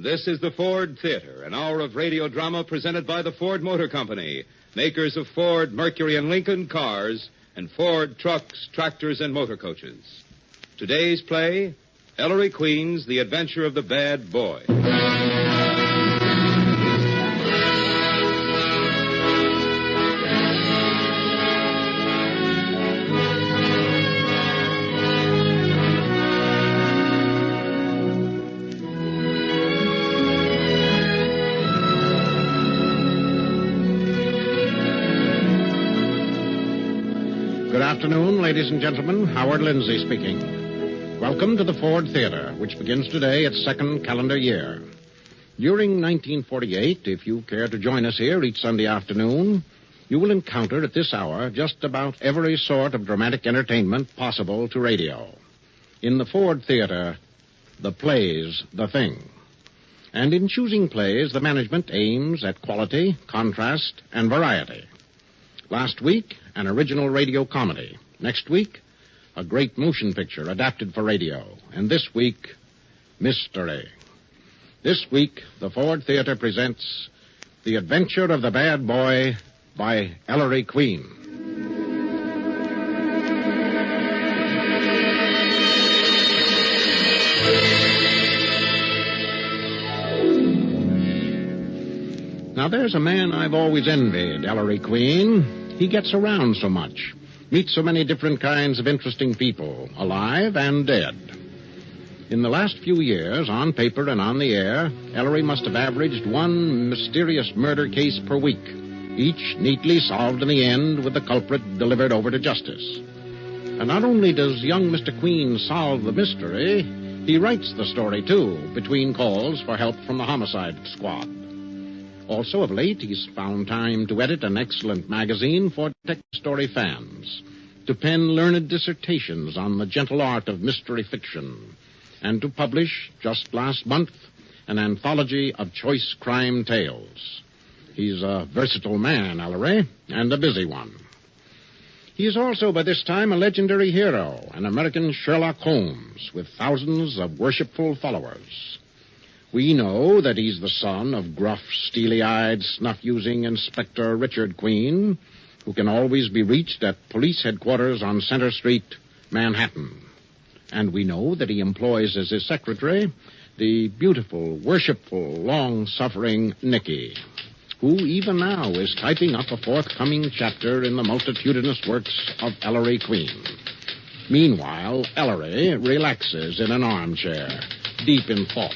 This is the Ford Theater, an hour of radio drama presented by the Ford Motor Company, makers of Ford, Mercury, and Lincoln cars, and Ford trucks, tractors, and motor coaches. Today's play, Ellery Queen's The Adventure of the Bad Boy. Good afternoon, ladies and gentlemen. Howard Lindsay speaking. Welcome to the Ford Theater, which begins today its second calendar year. During 1948, if you care to join us here each Sunday afternoon, you will encounter at this hour just about every sort of dramatic entertainment possible to radio. In the Ford Theater, the play's the thing. And in choosing plays, the management aims at quality, contrast, and variety. Last week, an original radio comedy. Next week, a great motion picture adapted for radio. And this week, mystery. This week, the Ford Theater presents The Adventure of the Bad Boy by Ellery Queen. Now, there's a man I've always envied, Ellery Queen. He gets around so much, meets so many different kinds of interesting people, alive and dead. In the last few years, on paper and on the air, Ellery must have averaged one mysterious murder case per week, each neatly solved in the end with the culprit delivered over to justice. And not only does young Mr. Queen solve the mystery, he writes the story, too, between calls for help from the homicide squad. Also, of late, he's found time to edit an excellent magazine for detective story fans, to pen learned dissertations on the gentle art of mystery fiction, and to publish, just last month, an anthology of choice crime tales. He's a versatile man, Ellery, and a busy one. He is also, by this time, a legendary hero, an American Sherlock Holmes, with thousands of worshipful followers. We know that he's the son of gruff, steely-eyed, snuff-using Inspector Richard Queen, who can always be reached at police headquarters on Center Street, Manhattan. And we know that he employs as his secretary the beautiful, worshipful, long-suffering Nicky, who even now is typing up a forthcoming chapter in the multitudinous works of Ellery Queen. Meanwhile, Ellery relaxes in an armchair, deep in thought.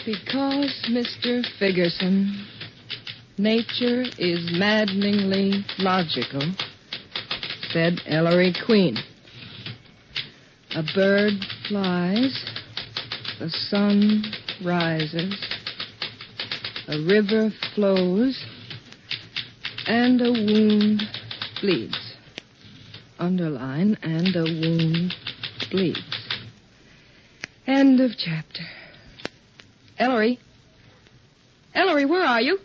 Because, Mr. Figgerson, nature is maddeningly logical, said Ellery Queen. A bird flies, the sun rises, a river flows, and a wound bleeds. Underline, and a wound bleeds. End of chapter. Ellery? Ellery, where are you?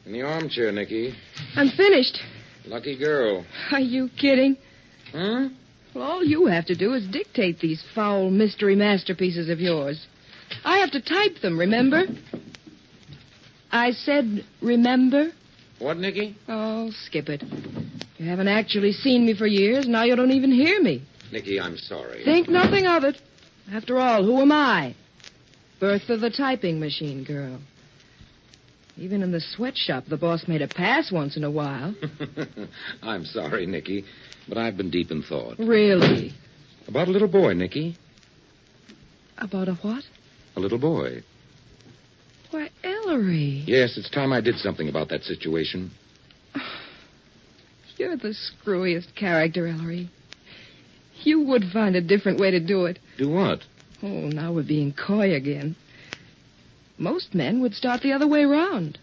In the armchair, Nicky. I'm finished. Lucky girl. Are you kidding? Huh? Well, all you have to do is dictate these foul mystery masterpieces of yours. I have to type them, remember? I said, remember? What, Nicky? Oh, skip it. You haven't actually seen me for years. Now you don't even hear me. Nicky, I'm sorry. Think nothing of it. After all, who am I? Bertha the typing machine girl. Even in the sweatshop, the boss made a pass once in a while. I'm sorry, Nicky, but I've been deep in thought. Really? About a little boy, Nicky. About a what? A little boy. Why, Ellery. Yes, it's time I did something about that situation. You're the screwiest character, Ellery. You would find a different way to do it. Do what? Oh, now we're being coy again. Most men would start the other way around.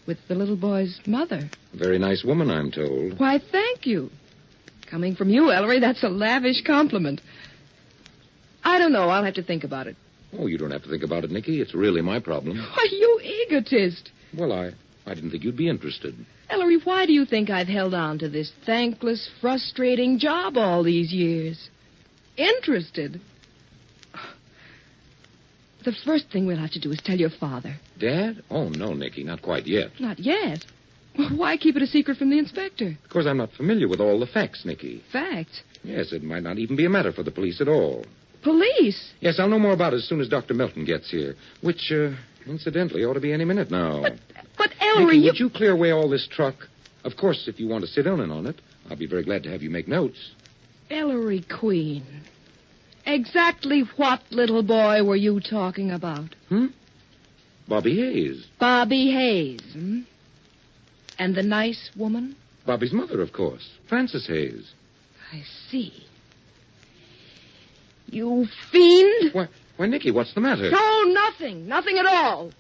With the little boy's mother. A very nice woman, I'm told. Why, thank you. Coming from you, Ellery, that's a lavish compliment. I don't know. I'll have to think about it. Oh, you don't have to think about it, Nicky. It's really my problem. Why, you egotist. Well, I didn't think you'd be interested. Ellery, why do you think I've held on to this thankless, frustrating job all these years? Interested? The first thing we'll have to do is tell your father. Dad? Oh, no, Nicky, not quite yet. Not yet. Why keep it a secret from the inspector? Because I'm not familiar with all the facts, Nicky. Facts? Yes, it might not even be a matter for the police at all. Police? Yes, I'll know more about it as soon as Dr. Milton gets here, which, incidentally, ought to be any minute now. But Ellery, Nicky, would you clear away all this truck? Of course, if you want to sit in on it, I'll be very glad to have you make notes. Ellery Queen. Exactly what little boy were you talking about? Bobby Hayes. Bobby Hayes, hmm? And the nice woman? Bobby's mother, of course. Frances Hayes. I see. You fiend. Why, Nicky, what's the matter? No, nothing. Nothing at all.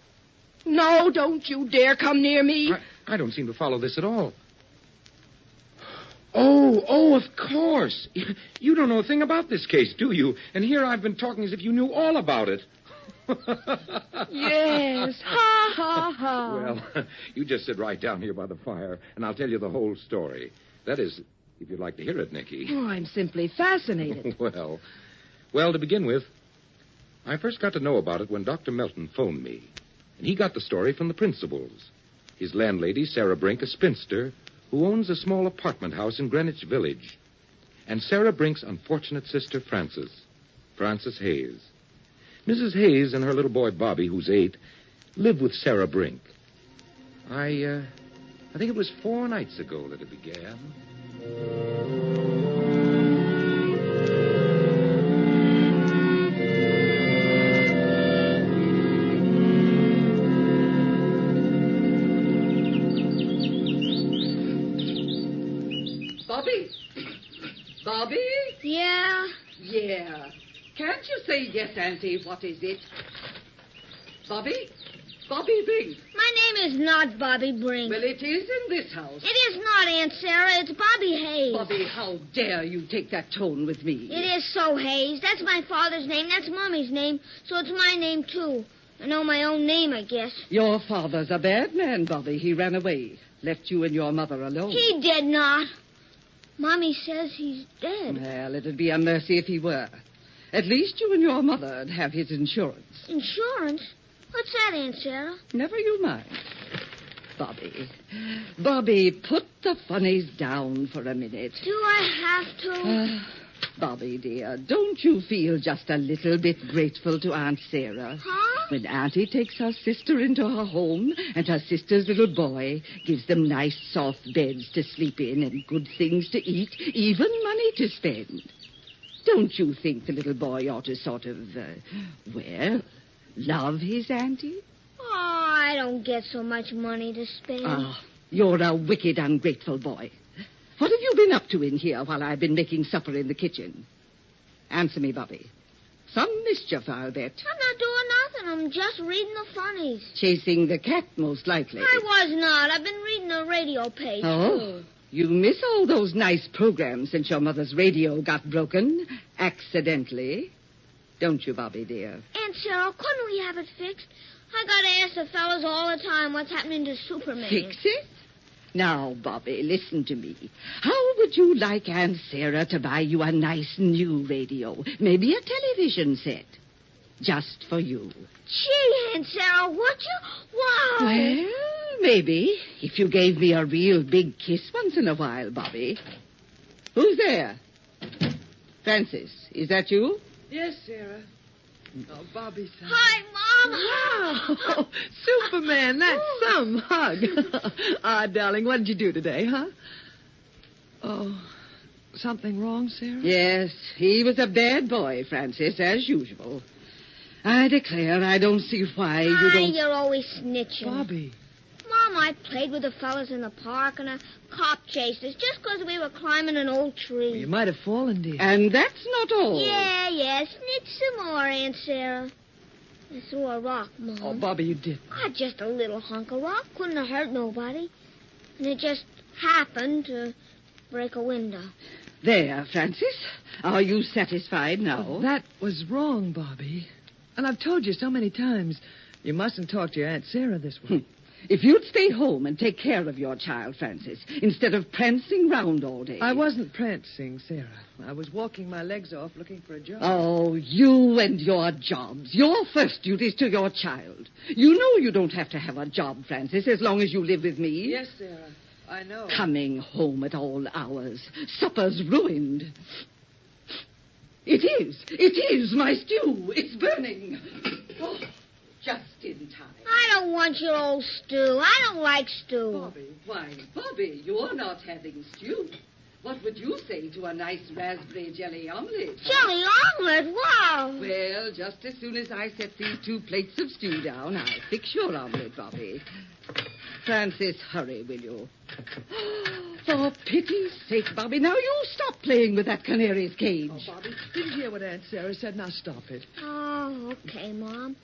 No, don't you dare come near me. I don't seem to follow this at all. Oh, of course. You don't know a thing about this case, do you? And here I've been talking as if you knew all about it. Yes. Ha, ha, ha. Well, you just sit right down here by the fire, and I'll tell you the whole story. That is, if you'd like to hear it, Nicky. Oh, I'm simply fascinated. Well, to begin with, I first got to know about it when Dr. Melton phoned me. And he got the story from the principals. His landlady, Sarah Brink, a spinster, who owns a small apartment house in Greenwich Village. And Sarah Brink's unfortunate sister, Frances Hayes. Mrs. Hayes and her little boy, Bobby, who's 8, live with Sarah Brink. I think it was 4 nights ago that it began. Bobby? Yeah? Yeah. Can't you say yes, Auntie? What is it? Bobby? Bobby Brink. My name is not Bobby Brink. Well, it is in this house. It is not, Aunt Sarah. It's Bobby Hayes. Bobby, how dare you take that tone with me? It is so, Hayes. That's my father's name. That's Mommy's name. So it's my name, too. I know my own name, I guess. Your father's a bad man, Bobby. He ran away. Left you and your mother alone. He did not. Mommy says he's dead. Well, it'd be a mercy if he were. At least you and your mother'd have his insurance. Insurance? What's that, Aunt Sarah? Never you mind. Bobby, put the funnies down for a minute. Do I have to? Bobby, dear, don't you feel just a little bit grateful to Aunt Sarah? Huh? When Auntie takes her sister into her home and her sister's little boy gives them nice, soft beds to sleep in and good things to eat, even money to spend. Don't you think the little boy ought to sort of, love his auntie? Oh, I don't get so much money to spend. You're a wicked, ungrateful boy. What have you been up to in here while I've been making supper in the kitchen? Answer me, Bobby. Some mischief, I'll bet. I'm not doing nothing. I'm just reading the funnies. Chasing the cat, most likely. I was not. I've been reading the radio page. Oh, you miss all those nice programs since your mother's radio got broken accidentally. Don't you, Bobby, dear? Aunt Sarah, couldn't we have it fixed? I gotta ask the fellas all the time what's happening to Superman. Fix it? Now, Bobby, listen to me. How would you like Aunt Sarah to buy you a nice new radio? Maybe a television set. Just for you. Gee, Aunt Sarah, would you? Wow. Well, maybe. If you gave me a real big kiss once in a while, Bobby. Who's there? Francis, is that you? Yes, Sarah. Oh, Bobby, son. Hi, Mom. Wow. Superman, that's some hug. Darling, what did you do today, huh? Oh, something wrong, Sarah? Yes, he was a bad boy, Francis, as usual. I declare I don't see why you don't... You're always snitching. Bobby. Mom, I played with the fellas in the park, and a cop chased us just because we were climbing an old tree. Well, you might have fallen, dear. And that's not all. Yeah. Snitch some more, Aunt Sarah. I threw a rock, Mom. Oh, Bobby, you did. Just a little hunk of rock. Couldn't have hurt nobody. And it just happened to break a window. There, Francis. Are you satisfied now? Oh, that was wrong, Bobby. And I've told you so many times, you mustn't talk to your Aunt Sarah this way. If you'd stay home and take care of your child, Francis, instead of prancing round all day. I wasn't prancing, Sarah. I was walking my legs off looking for a job. Oh, you and your jobs. Your first duty is to your child. You know you don't have to have a job, Francis, as long as you live with me. Yes, Sarah. I know. Coming home at all hours. Supper's ruined. It is my stew. It's burning. Oh, just in time. I don't want your old stew. I don't like stew. Bobby, why, Bobby, you're not having stew. What would you say to a nice raspberry jelly omelet? Jelly omelet? Wow. Well, just as soon as I set these 2 plates of stew down, I'll fix your omelet, Bobby. Francis, hurry, will you? For pity's sake, Bobby, now you stop playing with that canary's cage. Oh, Bobby, didn't hear what Aunt Sarah said. Now stop it. Oh, okay, Mom.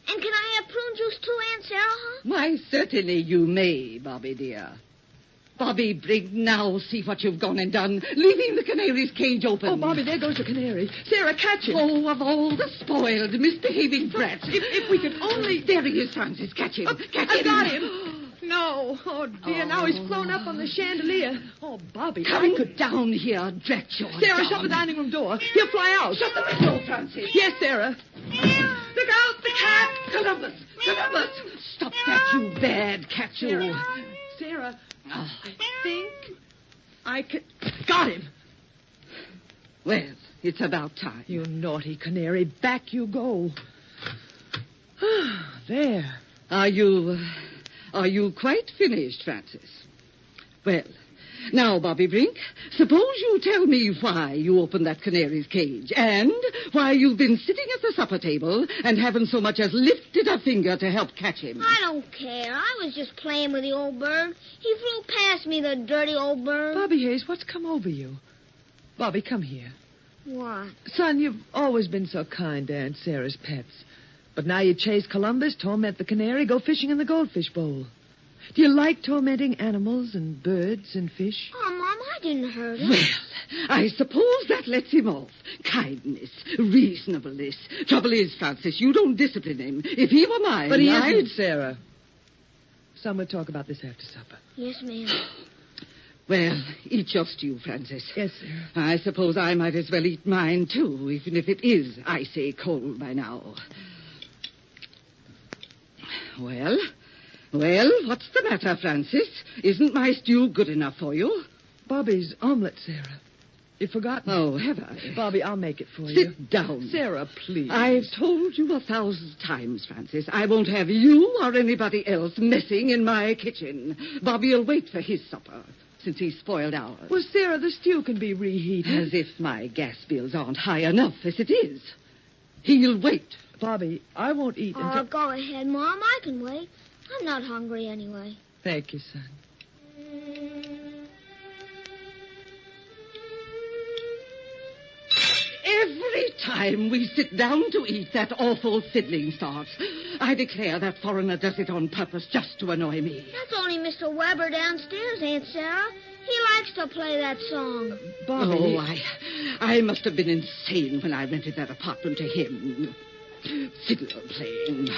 And can I have prune juice too, Aunt Sarah, huh? Why, certainly you may, Bobby, dear. Bobby, Brigg, now see what you've gone and done, leaving the canary's cage open. Oh, Bobby, there goes the canary. Sarah, catch him. Oh, of all the spoiled, misbehaving brats. If we could only... There he is, Francis. Catch him. Catch him. I got him. No. Oh, dear. Now he's flown up on the chandelier. Oh, Bobby. Come down here, drat your Sarah, dog. shut the dining room door. He'll fly out. Shut the window, Francis. Yes, Sarah. Look out, the cat. Columbus. Stop that, you bad cat, you. Sarah, I think I could... Got him. Well, it's about time. You naughty canary. Back you go. There. Are you quite finished, Francis? Well, now, Bobby Brink, suppose you tell me why you opened that canary's cage and why you've been sitting at the supper table and haven't so much as lifted a finger to help catch him. I don't care. I was just playing with the old bird. He flew past me, the dirty old bird. Bobby Hayes, what's come over you? Bobby, come here. What? Son, you've always been so kind to Aunt Sarah's pets. But now you chase Columbus, torment the canary, go fishing in the goldfish bowl. Do you like tormenting animals and birds and fish? Oh, Mom, I didn't hurt him. Well, I suppose that lets him off. Kindness, reasonableness. Trouble is, Francis, you don't discipline him. If he were mine, But he isn't, Sarah. Son, we'll talk about this after supper. Yes, ma'am. Well, eat your stew, Francis. Yes, Sarah. I suppose I might as well eat mine, too, even if it is icy cold by now. Well, what's the matter, Francis? Isn't my stew good enough for you? Bobby's omelet, Sarah. You've forgotten. Oh, have I? Bobby, I'll make it for you. Sit down. Sarah, please. I've told you 1,000 times, Francis. I won't have you or anybody else messing in my kitchen. Bobby'll wait for his supper, since he's spoiled ours. Well, Sarah, the stew can be reheated. As if my gas bills aren't high enough as it is. He'll wait. Bobby, I won't eat until... Oh, go ahead, Mom. I can wait. I'm not hungry anyway. Thank you, son. Every time we sit down to eat, that awful fiddling starts. I declare that foreigner does it on purpose just to annoy me. That's only Mr. Weber downstairs, Aunt Sarah. He likes to play that song. Bobby... Oh, I must have been insane when I rented that apartment to him. Fiddle playing.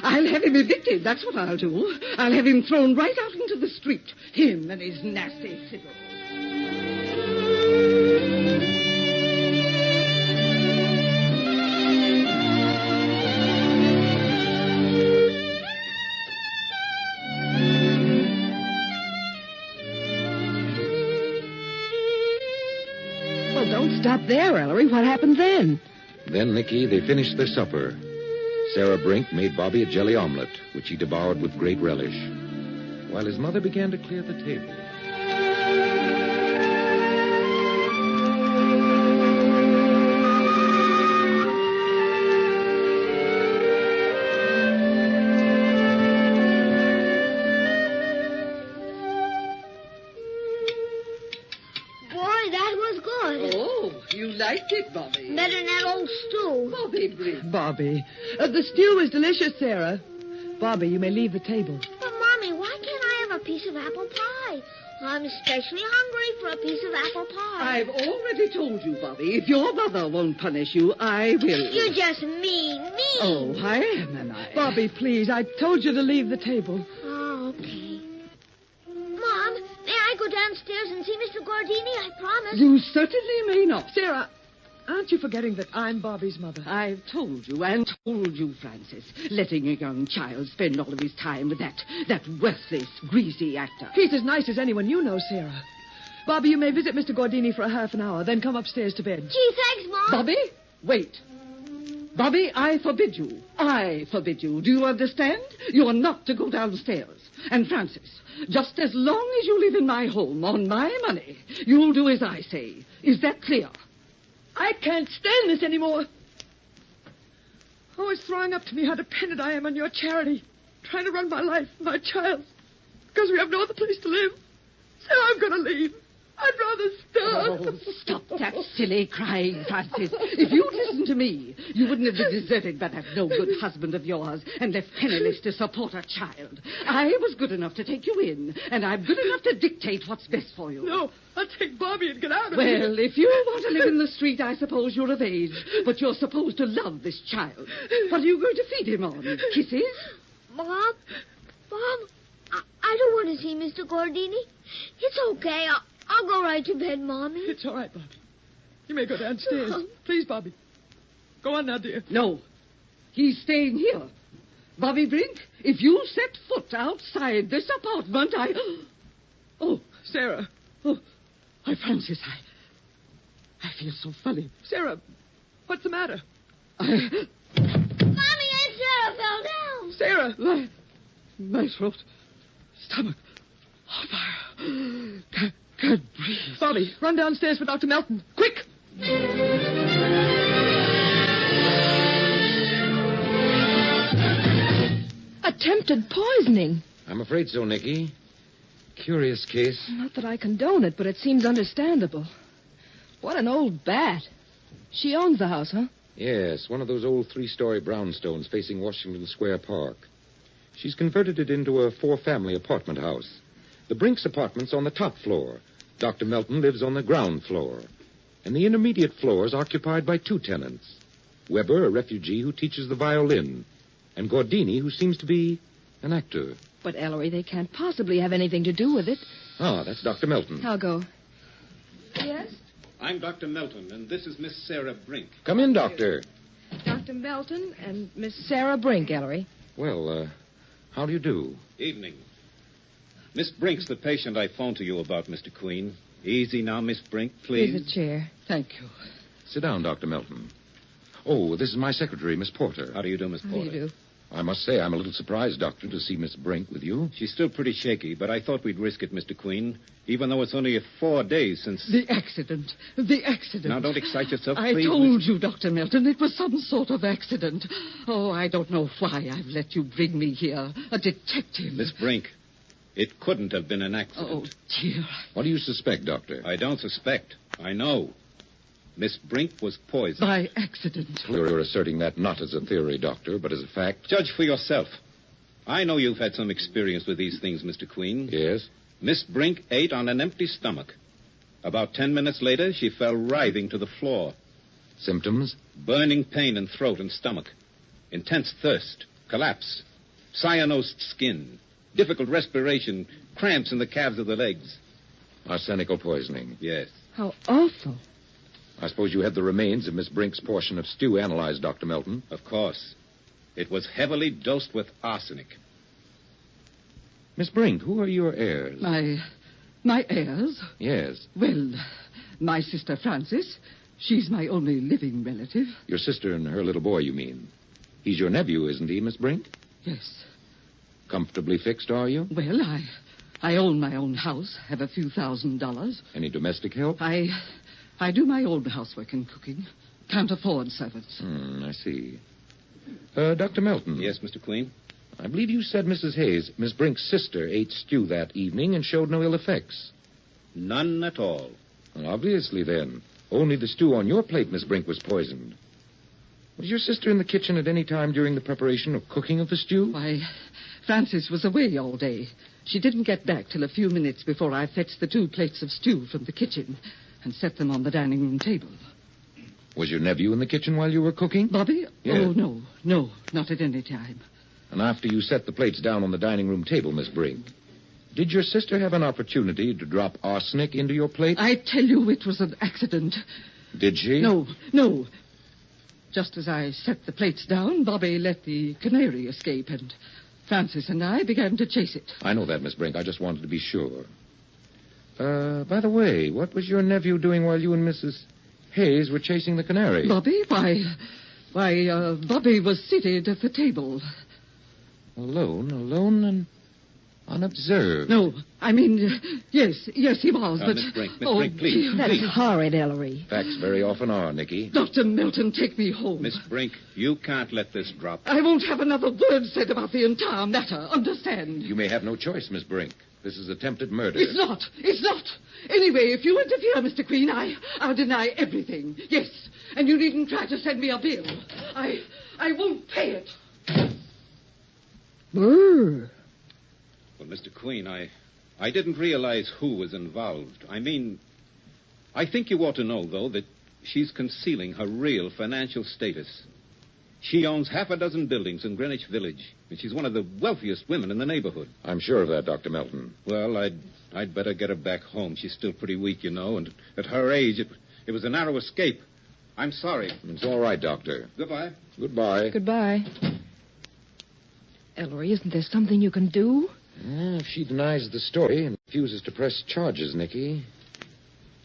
I'll have him evicted, that's what I'll do. I'll have him thrown right out into the street. Him and his nasty fiddle. Well, don't stop there, Ellery. What happened then? Then, Nicky, they finished their supper. Sarah Brink made Bobby a jelly omelet, which he devoured with great relish, while his mother began to clear the table. Boy, that was good. Oh, you liked it, Bobby. Better than that old stew. Bobby Brink. Bobby. The stew is delicious, Sarah. Bobby, you may leave the table. But, Mommy, why can't I have a piece of apple pie? I'm especially hungry for a piece of apple pie. I've already told you, Bobby, if your mother won't punish you, I will. You're just mean. Oh, I am I? Bobby, please, I told you to leave the table. Oh, Gordini, I promise. You certainly may not. Sarah, aren't you forgetting that I'm Bobby's mother? I've told you and told you, Francis. Letting a young child spend all of his time with that worthless, greasy actor. He's as nice as anyone you know, Sarah. Bobby, you may visit Mr. Gordini for a half an hour, then come upstairs to bed. Gee, thanks, Mom. Bobby, wait. Bobby, I forbid you. I forbid you. Do you understand? You are not to go downstairs. And Francis, just as long as you live in my home on my money, you'll do as I say. Is that clear? I can't stand this anymore. Always throwing up to me how dependent I am on your charity. Trying to run my life, my child's. Because we have no other place to live. So I'm going to leave. I'd rather starve. Oh, stop that silly crying, Francis. If you'd listened to me, you wouldn't have been deserted by that no-good husband of yours and left penniless to support a child. I was good enough to take you in, and I'm good enough to dictate what's best for you. No, I'll take Bobby and get out of here. Well, if you want to live in the street, I suppose you're of age, but you're supposed to love this child. What are you going to feed him on? Kisses? Mom, I don't want to see Mr. Gordini. It's okay. I'll go right to bed, Mommy. It's all right, Bobby. You may go downstairs. Please, Bobby. Go on now, dear. No. He's staying here. Bobby Brink, if you set foot outside this apartment, Oh, Sarah. Oh, Francis, I feel so funny. Sarah, what's the matter? Mommy and Sarah fell down. Sarah. My throat, stomach, on fire. Can't breathe. Bobby, run downstairs for Dr. Melton. Quick! Attempted poisoning. I'm afraid so, Nicky. Curious case. Not that I condone it, but it seems understandable. What an old bat. She owns the house, huh? Yes, one of those old 3-story brownstones facing Washington Square Park. She's converted it into a 4-family apartment house. The Brinks apartment's on the top floor. Dr. Melton lives on the ground floor. And the intermediate floor is occupied by 2 tenants. Weber, a refugee who teaches the violin, and Gordini, who seems to be an actor. But, Ellery, they can't possibly have anything to do with it. Ah, that's Dr. Melton. I'll go. Yes? I'm Dr. Melton, and this is Miss Sarah Brink. Come in, Doctor. Dr. Melton and Miss Sarah Brink, Ellery. Well, how do you do? Evening. Miss Brink's the patient I phoned to you about, Mr. Queen. Easy now, Miss Brink, please. Here's a chair. Thank you. Sit down, Dr. Melton. Oh, this is my secretary, Miss Porter. How do you do, Miss How Porter? do you do? I must say I'm a little surprised, Doctor, to see Miss Brink with you. She's still pretty shaky, but I thought we'd risk it, Mr. Queen, even though it's only 4 days since... The accident. Now, don't excite yourself, I please. told you, Dr. Melton, it was some sort of accident. Oh, I don't know why I've let you bring me here. A detective. Miss Brink, it couldn't have been an Oh, accident. dear. What do you suspect, Doctor? I don't suspect. I know. Miss Brink was poisoned. By accident. You're asserting that not as a theory, Doctor, but as a fact. Judge for yourself. I know you've had some experience with these things, Mr. Queen. Yes? Miss Brink ate on an empty stomach. About 10 minutes later, she fell writhing to the floor. Symptoms? Burning pain in throat and stomach. Intense thirst. Collapse. Cyanosed skin. Difficult respiration. Cramps in the calves of the legs. Arsenical poisoning. Yes. How awful. I suppose you had the remains of Miss Brink's portion of stew analyzed, Dr. Melton. Of course. It was heavily dosed with arsenic. Miss Brink, who are your heirs? My heirs? Yes. Well, my sister Frances. She's my only living relative. Your sister and her little boy, you mean. He's your nephew, isn't he, Miss Brink? Yes. Comfortably fixed, are you? Well, I own my own house, have a few $1,000s. Any domestic help? I do my own housework and cooking. Can't afford servants. I see. Dr. Melton. Yes, Mr. Queen? I believe you said Mrs. Hayes, Miss Brink's sister, ate stew that evening and showed no ill effects. None at all. Well, obviously, then. Only the stew on your plate, Miss Brink, was poisoned. Was your sister in the kitchen at any time during the preparation or cooking of the stew? Why, Frances was away all day. She didn't get back till a few minutes before I fetched the 2 plates of stew from the kitchen and set them on the dining room table. Was your nephew in the kitchen while you were cooking? Bobby? Yes. Oh, no, not at any time. And after you set the plates down on the dining room table, Miss Brink, Did your sister have an opportunity to drop arsenic into your plate? I tell you it was an accident. Did she? No. Just as I set the plates down, Bobby let the canary escape, and Francis and I began to chase it. I know that, Miss Brink. I just wanted to be sure. By the way, what was your nephew doing while you and Mrs. Hayes were chasing the canary? Bobby? Why, Bobby was seated at the table. Alone and unobserved. No, I mean, yes, he was, but... Miss Brink, please. That's horrid, Ellery. Facts very often are, Nicky. Dr. Melton, take me home. Miss Brink, you can't let this drop. I won't have another word said about the entire matter, understand? You may have no choice, Miss Brink. This is attempted murder. It's not. Anyway, if you interfere, Mr. Queen, I'll deny everything. Yes, and you needn't try to send me a bill. I won't pay it. Brr. Well, Mr. Queen, I didn't realize who was involved. I think you ought to know, though, that she's concealing her real financial status. She owns half a dozen buildings in Greenwich Village, and she's one of the wealthiest women in the neighborhood. I'm sure of that, Dr. Melton. Well, I'd better get her back home. She's still pretty weak, you know, and at her age, it was a narrow escape. I'm sorry. It's all right, Doctor. Goodbye. Goodbye. Goodbye. Ellery, isn't there something you can do? If she denies the story and refuses to press charges, Nicky,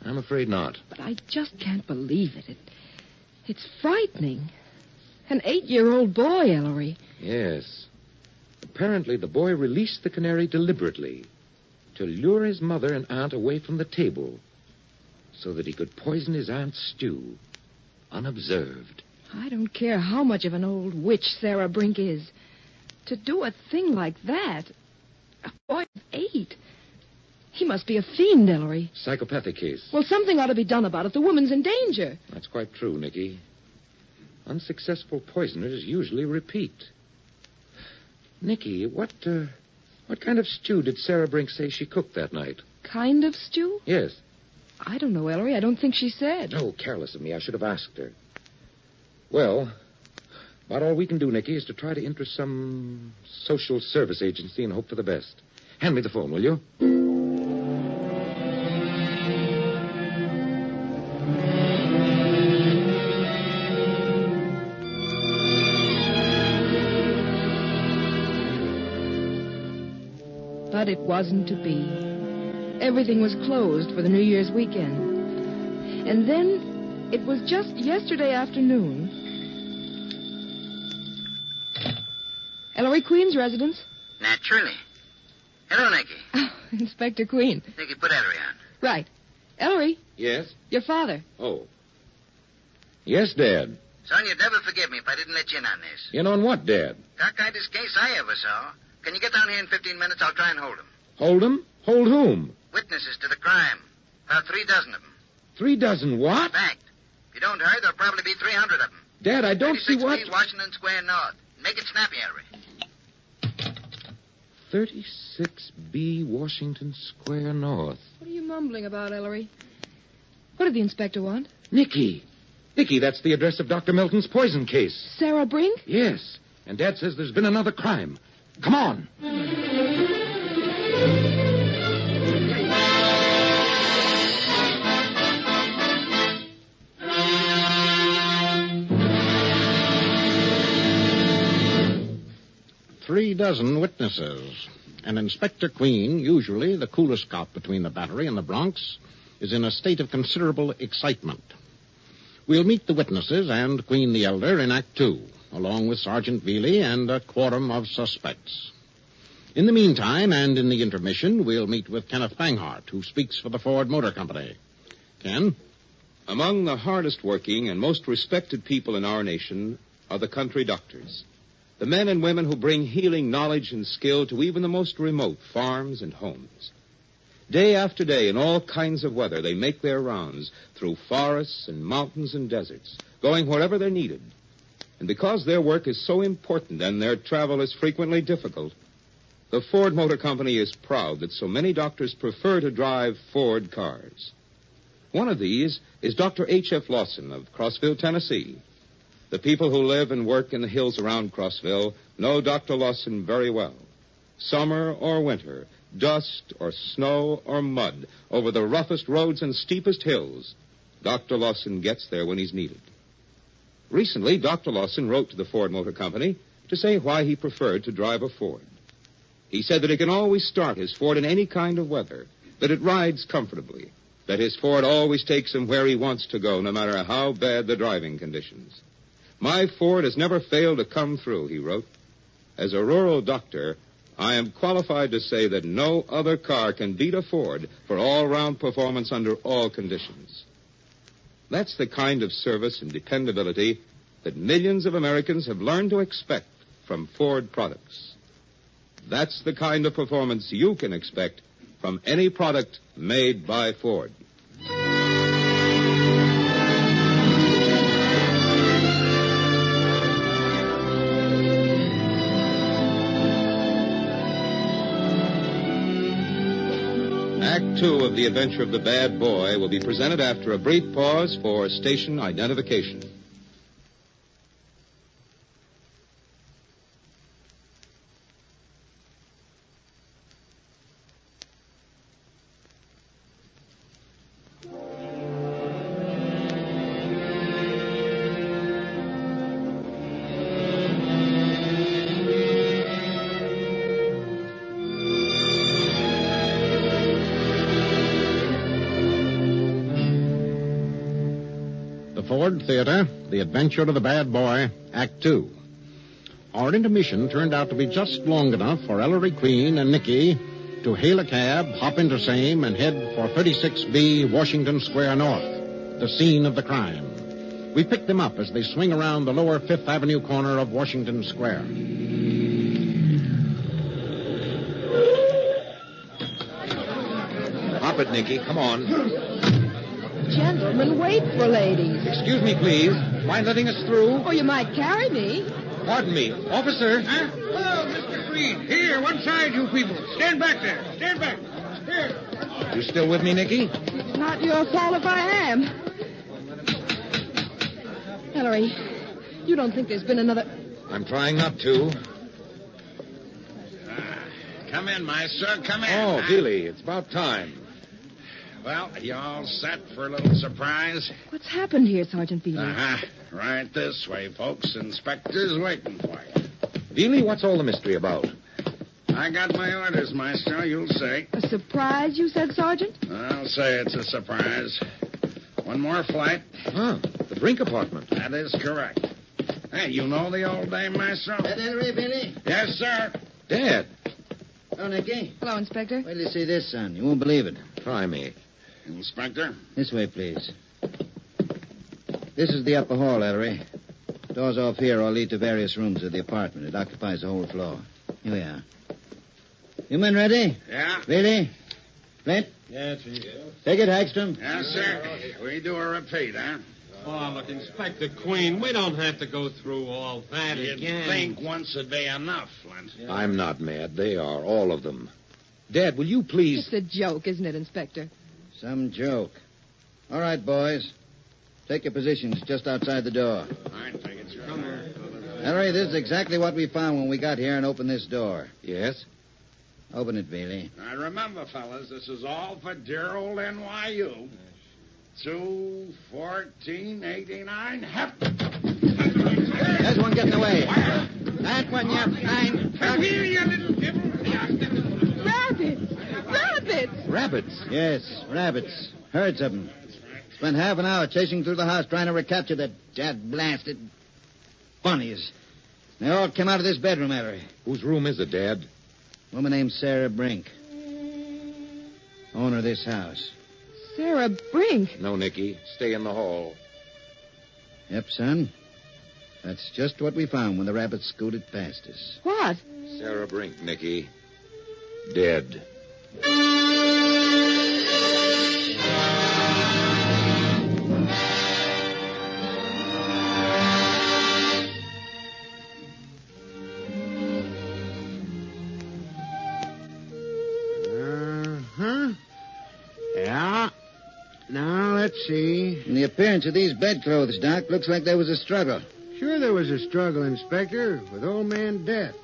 I'm afraid not. But I just can't believe it. It's frightening. An 8-year-old boy, Ellery. Yes. Apparently, the boy released the canary deliberately to lure his mother and aunt away from the table so that he could poison his aunt's stew unobserved. I don't care how much of an old witch Sarah Brink is. To do a thing like that, a boy of 8, he must be a fiend, Ellery. Psychopathic case. Well, something ought to be done about it. The woman's in danger. That's quite true, Nicky. Unsuccessful poisoners usually repeat. Nicky, what kind of stew did Sarah Brink say she cooked that night? Kind of stew? Yes. I don't know, Ellery. I don't think she said. Oh, careless of me. I should have asked her. Well, about all we can do, Nicky, is to try to interest some social service agency and hope for the best. Hand me the phone, will you? But it wasn't to be. Everything was closed for the New Year's weekend. And then it was just yesterday afternoon. Ellery Queen's residence? Naturally. Hello, Nicky. Oh, Inspector Queen. Nicky, put Ellery on. Right. Ellery, Yes? your father. Oh. Yes, Dad. Son, you'd never forgive me if I didn't let you in on this. In on what, Dad? Cockeyedest case I ever saw. Can you get down here in 15 minutes? I'll try and hold him. Hold him? Hold whom? Witnesses to the crime. About 3 dozen of them. 3 dozen what? Fact. If you don't hurry, there'll probably be 300 of them. Dad, I don't see what... 36B Washington Square North. Make it snappy, Ellery. 36B Washington Square North. What are you mumbling about, Ellery? What did the inspector want? Nicky, that's the address of Dr. Melton's poison case. Sarah Brink? Yes. And Dad says there's been another crime. Come on. Three dozen witnesses. And Inspector Queen, usually the coolest cop between the Battery and the Bronx, is in a state of considerable excitement. We'll meet the witnesses and Queen the Elder in Act 2, along with Sergeant Veely and a quorum of suspects. In the meantime, and in the intermission, we'll meet with Kenneth Banghart, who speaks for the Ford Motor Company. Ken? Among the hardest working and most respected people in our nation are the country doctors. The men and women who bring healing knowledge and skill to even the most remote farms and homes. Day after day, in all kinds of weather, they make their rounds through forests and mountains and deserts, going wherever they're needed. And because their work is so important and their travel is frequently difficult, the Ford Motor Company is proud that so many doctors prefer to drive Ford cars. One of these is Dr. H.F. Lawson of Crossville, Tennessee. The people who live and work in the hills around Crossville know Dr. Lawson very well. Summer or winter, dust or snow or mud, over the roughest roads and steepest hills, Dr. Lawson gets there when he's needed. Recently, Dr. Lawson wrote to the Ford Motor Company to say why he preferred to drive a Ford. He said that he can always start his Ford in any kind of weather, that it rides comfortably, that his Ford always takes him where he wants to go, no matter how bad the driving conditions. My Ford has never failed to come through, he wrote. As a rural doctor, I am qualified to say that no other car can beat a Ford for all-round performance under all conditions. That's the kind of service and dependability that millions of Americans have learned to expect from Ford products. That's the kind of performance you can expect from any product made by Ford. Act 2 of The Adventure of the Bad Boy will be presented after a brief pause for station identification. Ford Theater, The Adventure of the Bad Boy, Act 2. Our intermission turned out to be just long enough for Ellery Queen and Nicky to hail a cab, hop into same, and head for 36B Washington Square North, the scene of the crime. We picked them up as they swing around the lower Fifth Avenue corner of Washington Square. Hop it, Nicky. Come on. Gentlemen, wait for ladies. Excuse me, please. Mind letting us through? Oh, you might carry me. Pardon me. Officer. Huh? Hello, Mr. Creed. Here, one side, you people. Stand back there. Stand back. Here. You still with me, Nicky? It's not your fault if I am. Ellery, you don't think there's been another... I'm trying not to. Come in, my sir. Come in. Oh, Billy, it's about time. Well, you all set for a little surprise? What's happened here, Sergeant Beale? Uh-huh. Right this way, folks. Inspector's waiting for you. Billy, what's all the mystery about? I got my orders, Maestro, you'll say. A surprise, you said, Sergeant? I'll say it's a surprise. One more flight. Huh, the Brink apartment. That is correct. Hey, you know the old dame, Maestro? That Ellery, Billy? Yes, sir. Dad. Oh, Nicky. Hello, Inspector. Wait till you see this, son. You won't believe it. Try me. Inspector? This way, please. This is the upper hall, Ellery. Doors off here all lead to various rooms of the apartment. It occupies the whole floor. Here we are. You men ready? Yeah. Billy? Flint? Yes, sir. Take it, Hagstrom. Yes, sir. We do a repeat, huh? Oh, look, Inspector Queen, we don't have to go through all that You'd again. think once a day enough, Flint. Yeah. I'm not mad. They are, all of them. Dad, will you please... It's a joke, isn't it, Inspector? Some joke. All right, boys. Take your positions just outside the door. All right, take it, sir. Come here. Ellery, this is exactly what we found when we got here and opened this door. Yes? Open it, Bailey. Now, remember, fellas, this is all for dear old NYU. 2/14/89. Hep. There's one getting away. That one, you fine. Come here, you little devil. Rabbits! Rabbits! Rabbits? Yes, rabbits. Herds of them. Spent half an hour chasing through the house trying to recapture that blasted bunnies. They all came out of this bedroom, Ellery. Whose room is it, Dad? Woman named Sarah Brink. Owner of this house. Sarah Brink. No, Nicky. Stay in the hall. Yep, son. That's just what we found when the rabbits scooted past us. What? Sarah Brink, Nicky. Dead. Yeah. Now, let's see. In the appearance of these bedclothes, Doc, looks like there was a struggle. Sure there was a struggle, Inspector, with old man Death.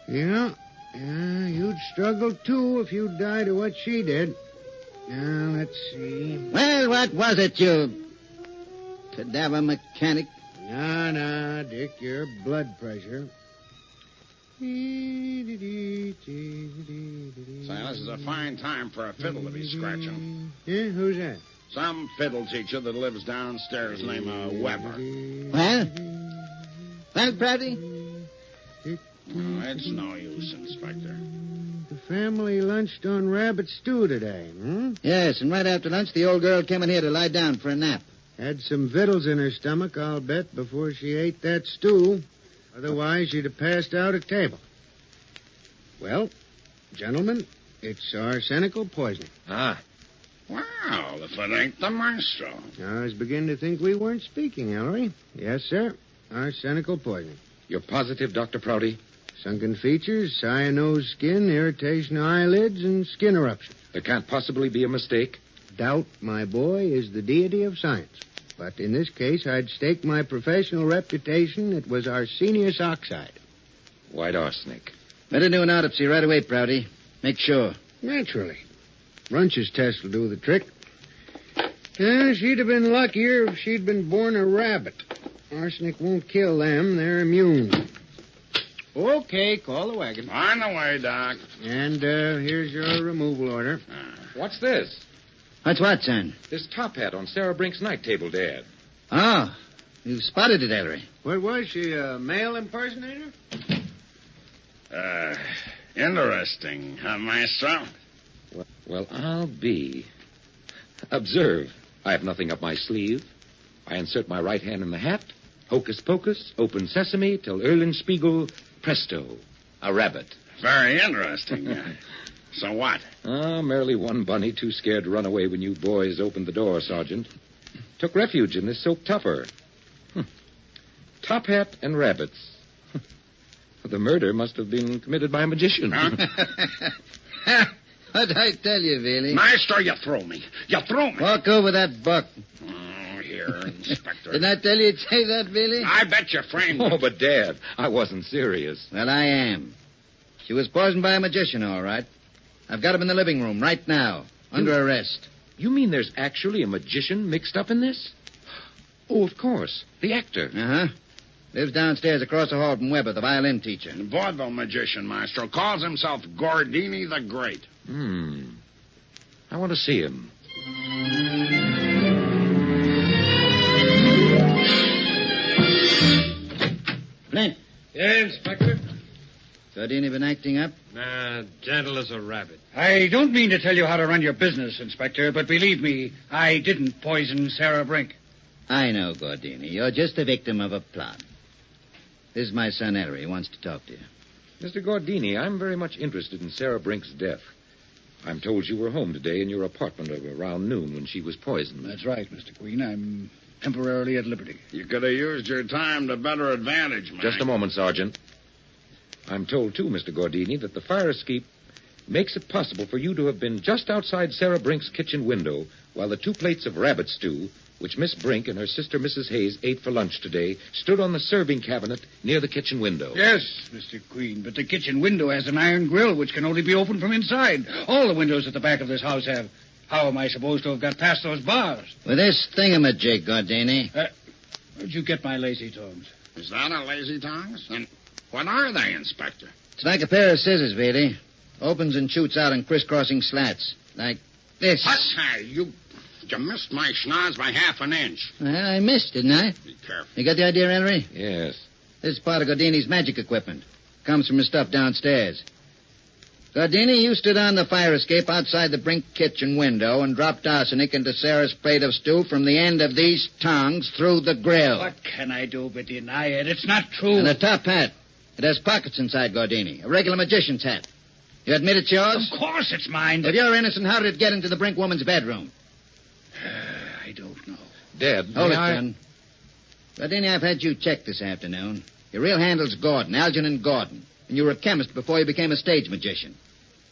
Yeah, you'd struggle, too, if you died of what she did. Now, let's see. Well, what was it, you cadaver mechanic? No, Dick, your blood pressure. Say, this is a fine time for a fiddle to be scratching. Yeah, who's that? Some fiddle teacher that lives downstairs named Weber. Well, Prouty? Oh, it's no use, Inspector. The family lunched on rabbit stew today, Yes, and right after lunch, the old girl came in here to lie down for a nap. Had some victuals in her stomach, I'll bet, before she ate that stew. Otherwise, she'd have passed out at table. Well, gentlemen, it's arsenical poisoning. Ah. Well, if it ain't the maestro. I was beginning to think we weren't speaking, Ellery. Yes, sir. Arsenical poisoning. You're positive, Dr. Prouty? Sunken features, cyanose skin, irritation of eyelids, and skin eruption. There can't possibly be a mistake? Doubt, my boy, is the deity of science. But in this case, I'd stake my professional reputation it was arsenious oxide. White arsenic. Better do an autopsy right away, Prouty. Make sure. Naturally. Runch's test will do the trick. She'd have been luckier if she'd been born a rabbit. Arsenic won't kill them. They're immune. Okay, call the wagon. On the way, Doc. And here's your removal order. What's this? What's what, son? This top hat on Sarah Brink's night table, Dad. Oh, you've spotted it, Ellery. What was she, a male impersonator? Interesting, huh, Maestro? Well, I'll be. Observe, I have nothing up my sleeve. I insert my right hand in the hat. Hocus pocus, open sesame, till Erlenspiegel, presto, a rabbit. Very interesting. So what? Merely one bunny too scared to run away when you boys opened the door, Sergeant. Took refuge in this silk tupper. Top hat and rabbits. The murder must have been committed by a magician. What'd I tell you, Veely? Maestro, you throw me. You throw me. Walk over that buck. Oh, here, Inspector. Didn't I tell you you'd say that, Veely? I bet you framed me. Oh, but, Dad, I wasn't serious. Well, I am. She was poisoned by a magician, all right. I've got him in the living room right now, under arrest. You mean there's actually a magician mixed up in this? Oh, of course. The actor. Uh-huh. Lives downstairs across the hall from Weber, the violin teacher. The vaudeville magician, Maestro, calls himself Gordini the Great. I want to see him. Flint. Yeah, Inspector? Gordini been acting up? Nah, gentle as a rabbit. I don't mean to tell you how to run your business, Inspector, but believe me, I didn't poison Sarah Brink. I know, Gordini. You're just a victim of a plot. This is my son, Ellery. He wants to talk to you. Mr. Gordini, I'm very much interested in Sarah Brink's death. I'm told you were home today in your apartment around noon when she was poisoned. That's right, Mr. Queen. I'm temporarily at liberty. You could have used your time to better advantage, man. Just a moment, Sergeant. I'm told, too, Mr. Gordini, that the fire escape makes it possible for you to have been just outside Sarah Brink's kitchen window while the 2 plates of rabbit stew, which Miss Brink and her sister Mrs. Hayes ate for lunch today, stood on the serving cabinet near the kitchen window. Yes, Mr. Queen, but the kitchen window has an iron grill which can only be opened from inside. All the windows at the back of this house have. How am I supposed to have got past those bars? With this thingamajig, Gordini. Where'd you get my lazy tongs? Is that a lazy tongs? And what are they, Inspector? It's like a pair of scissors, Veely. Opens and shoots out in crisscrossing slats. Like this. What? You missed my schnoz by half an inch. Well, I missed, didn't I? Be careful. You got the idea, Ellery? Yes. This is part of Gordini's magic equipment. Comes from his stuff downstairs. Gordini, you stood on the fire escape outside the Brink kitchen window and dropped arsenic into Sarah's plate of stew from the end of these tongs through the grill. What can I do but deny it? It's not true. And the top hat. It has pockets inside, Gordini. A regular magician's hat. You admit it's yours? Of course it's mine. If you're innocent, how did it get into the Brink woman's bedroom? I don't know. Dad, Hold it, son. Gordini, I've had you checked this afternoon. Your real handle's Gordon, Algernon Gordon. And you were a chemist before you became a stage magician.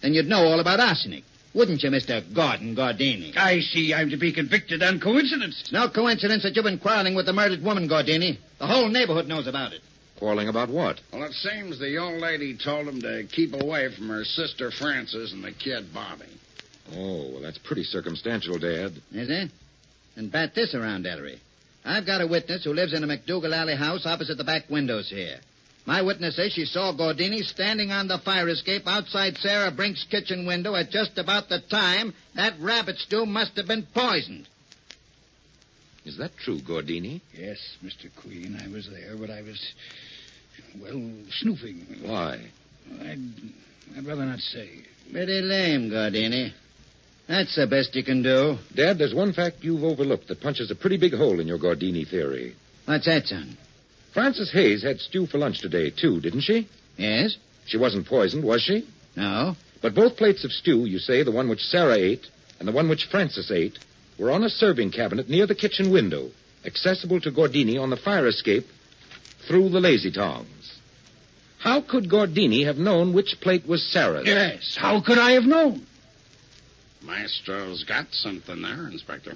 Then you'd know all about arsenic. Wouldn't you, Mr. Gordon Gordini? I see I'm to be convicted on coincidence. It's no coincidence that you've been quarreling with the murdered woman, Gordini. The whole neighborhood knows about it. Quarreling about what? Well, it seems the old lady told him to keep away from her sister Frances and the kid Bobby. Oh, well, that's pretty circumstantial, Dad. Is it? Then bat this around, Ellery. I've got a witness who lives in a McDougal Alley house opposite the back windows here. My witness says she saw Gordini standing on the fire escape outside Sarah Brink's kitchen window at just about the time that rabbit stew must have been poisoned. Is that true, Gordini? Yes, Mr. Queen, I was there, but I was, snooping. Why? I'd rather not say. Pretty lame, Gordini. That's the best you can do. Dad, there's one fact you've overlooked that punches a pretty big hole in your Gordini theory. What's that, son? Frances Hayes had stew for lunch today, too, didn't she? Yes? She wasn't poisoned, was she? No. But both plates of stew, you say, the one which Sarah ate and the one which Frances ate, were on a serving cabinet near the kitchen window, accessible to Gordini on the fire escape through the lazy tongs. How could Gordini have known which plate was Sarah's? Yes, how could I have known? Maestro's got something there, Inspector.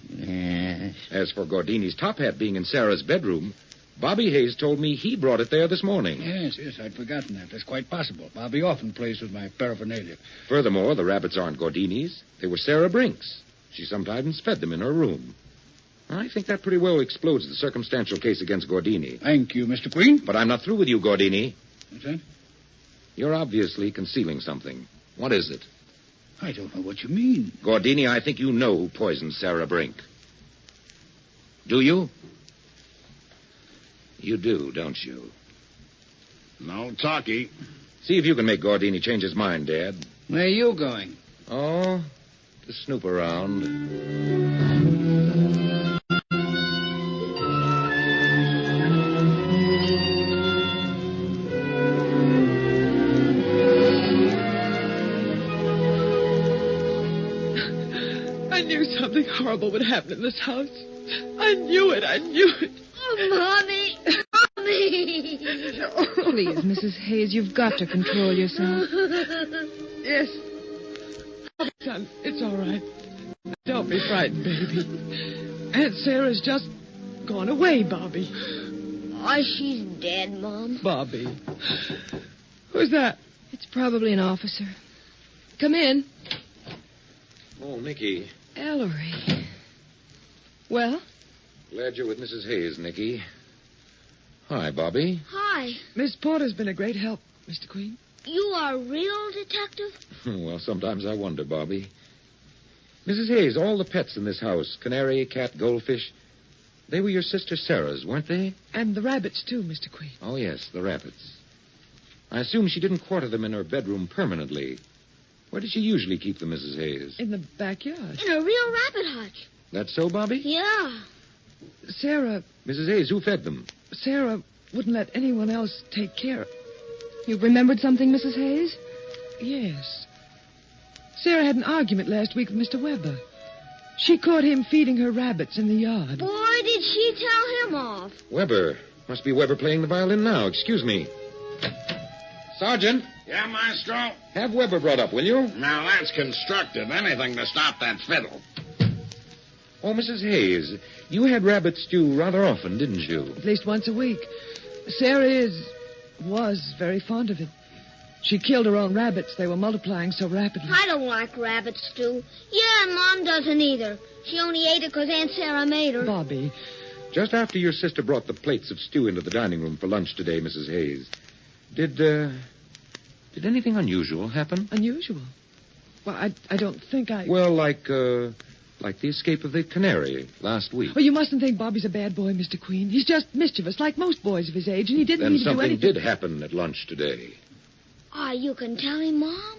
Yes. As for Gordini's top hat being in Sarah's bedroom, Bobby Hayes told me he brought it there this morning. Yes, I'd forgotten that. That's quite possible. Bobby often plays with my paraphernalia. Furthermore, the rabbits aren't Gordini's. They were Sarah Brink's. She sometimes fed them in her room. I think that pretty well explodes the circumstantial case against Gordini. Thank you, Mr. Queen. But I'm not through with you, Gordini. What's that? You're obviously concealing something. What is it? I don't know what you mean. Gordini, I think you know who poisoned Sarah Brink. Do you? You do, don't you? No talkie. See if you can make Gordini change his mind, Dad. Where are you going? Oh, to snoop around. I knew something horrible would happen in this house. I knew it. Oh, Mommy. Mommy. Please, Mrs. Hayes, you've got to control yourself. Yes. Son, it's all right. Don't be frightened, baby. Aunt Sarah's just gone away, Bobby. Oh, she's dead, Mom. Bobby. Who's that? It's probably an officer. Come in. Oh, Nicky. Ellery. Well? Glad you're with Mrs. Hayes, Nicky. Hi, Bobby. Hi. Miss Porter's been a great help, Mr. Queen. You are a real detective? Well, sometimes I wonder, Bobby. Mrs. Hayes, all the pets in this house, canary, cat, goldfish, they were your sister Sarah's, weren't they? And the rabbits, too, Mr. Queen. Oh, yes, the rabbits. I assume she didn't quarter them in her bedroom permanently. Where did she usually keep them, Mrs. Hayes? In the backyard. In a real rabbit hutch. That's so, Bobby? Yeah. Sarah... Mrs. Hayes, who fed them? Sarah wouldn't let anyone else take care of... You remembered something, Mrs. Hayes? Yes. Sarah had an argument last week with Mr. Weber. She caught him feeding her rabbits in the yard. Boy, did she tell him off. Weber. Must be Weber playing the violin now. Excuse me. Sergeant. Yeah, Maestro? Have Weber brought up, will you? Now, that's constructive. Anything to stop that fiddle. Oh, Mrs. Hayes, you had rabbit stew rather often, didn't you? At least once a week. Sarah was very fond of it. She killed her own rabbits. They were multiplying so rapidly. I don't like rabbit stew. Yeah, and Mom doesn't either. She only ate it because Aunt Sarah made her. Bobby. Just after your sister brought the plates of stew into the dining room for lunch today, Mrs. Hayes, did anything unusual happen? Unusual? Well, I don't think I... Well, like the escape of the canary last week. Oh, you mustn't think Bobby's a bad boy, Mr. Queen. He's just mischievous, like most boys of his age, and he didn't mean to do anything. Then something did happen at lunch today. Oh, you can tell him, Mom.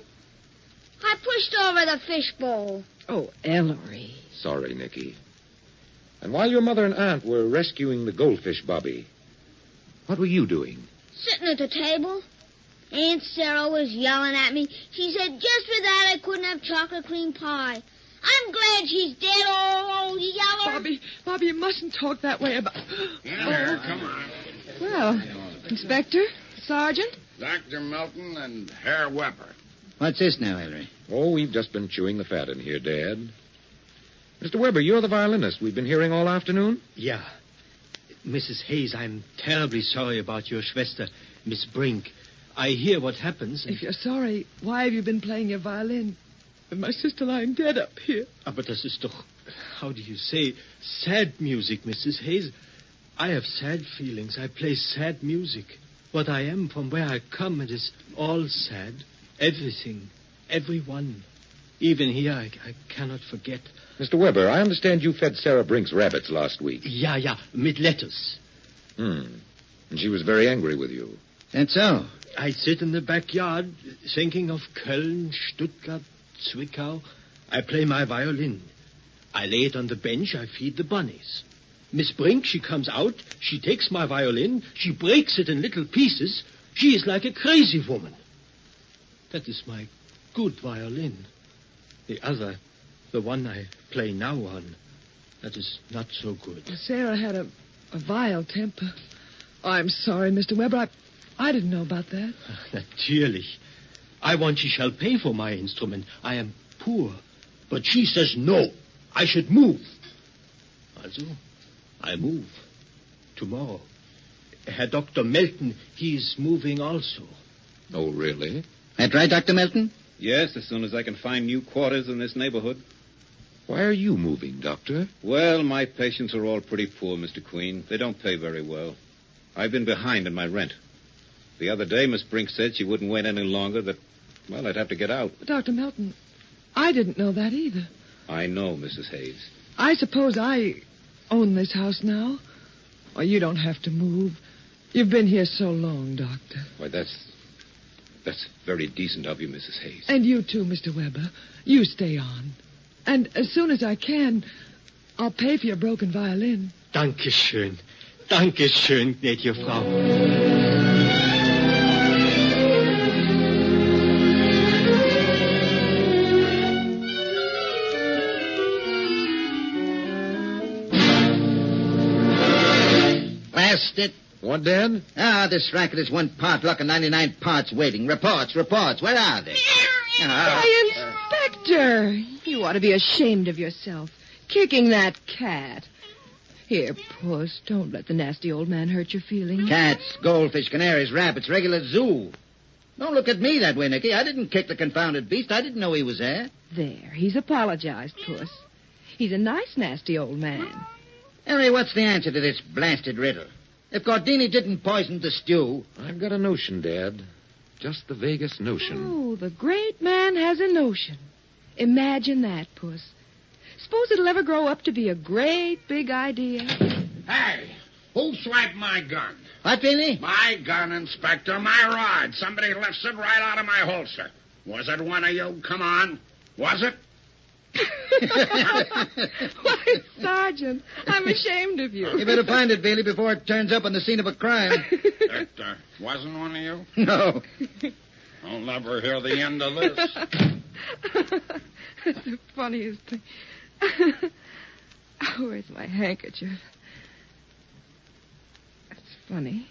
I pushed over the fishbowl. Oh, Ellery. Sorry, Nicky. And while your mother and aunt were rescuing the goldfish, Bobby, what were you doing? Sitting at the table. Aunt Sarah was yelling at me. She said just for that I couldn't have chocolate cream pie. I'm glad she's dead, old yeller. Bobby, you mustn't talk that way about... Here, come on. Well, Inspector, Sergeant. Dr. Melton and Herr Weber. What's this now, Ellery? Oh, we've just been chewing the fat in here, Dad. Mr. Weber, you're the violinist we've been hearing all afternoon? Yeah. Mrs. Hayes, I'm terribly sorry about your Schwester, Miss Brink. I hear what happens. If you're sorry, why have you been playing your violin? With my sister lying dead up here. Aber das ist doch, how do you say, sad music, Mrs. Hayes. I have sad feelings. I play sad music. What I am, from where I come, it is all sad. Everything. Everyone. Even here, I cannot forget. Mr. Weber, I understand you fed Sarah Brink's rabbits last week. Ja, mit lettuce. And she was very angry with you. That's so. I sit in the backyard, thinking of Köln, Stuttgart, Zwickau. I play my violin. I lay it on the bench, I feed the bunnies. Miss Brink, she comes out, she takes my violin, she breaks it in little pieces. She is like a crazy woman. That is my good violin. The other, the one I play now on, that is not so good. Sarah had a vile temper. Oh, I'm sorry, Mr. Weber. I didn't know about that. Natürlich. I want she shall pay for my instrument. I am poor. But she says no. I should move. Also, I move. Tomorrow. Herr Dr. Melton, he is moving also. Oh, really? That right, Dr. Melton? Yes, as soon as I can find new quarters in this neighborhood. Why are you moving, Doctor? Well, my patients are all pretty poor, Mr. Queen. They don't pay very well. I've been behind in my rent. The other day, Miss Brink said she wouldn't wait any longer, that, well, I'd have to get out. But Dr. Melton, I didn't know that either. I know, Mrs. Hayes. I suppose I own this house now? Or you don't have to move. You've been here so long, Doctor. Why, that's very decent of you, Mrs. Hayes. And you too, Mr. Weber. You stay on. And as soon as I can, I'll pay for your broken violin. Dankeschön. Dankeschön, gnädige Frau. Blast it. What, Dad? This racket is 1 part luck and 99 parts waiting. Reports. Where are they? Why, Inspector, you ought to be ashamed of yourself. Kicking that cat. Here, Puss, don't let the nasty old man hurt your feelings. Cats, goldfish, canaries, rabbits, regular zoo. Don't look at me that way, Nicky. I didn't kick the confounded beast. I didn't know he was there. There, he's apologized, Puss. He's a nice, nasty old man. Harry, what's the answer to this blasted riddle? If Gordini didn't poison the stew... I've got a notion, Dad. Just the vaguest notion. Oh, the great man has a notion. Imagine that, Puss. Suppose it'll ever grow up to be a great big idea. Hey, who swiped my gun? What, Billy? My gun, Inspector, my rod. Somebody lifts it right out of my holster. Was it one of you? Come on. Was it? Why, Sergeant, I'm ashamed of you. You better find it, Bailey, before it turns up on the scene of a crime. It wasn't one of you? No. I'll never hear the end of this. That's the funniest thing. Oh, where's my handkerchief? That's funny.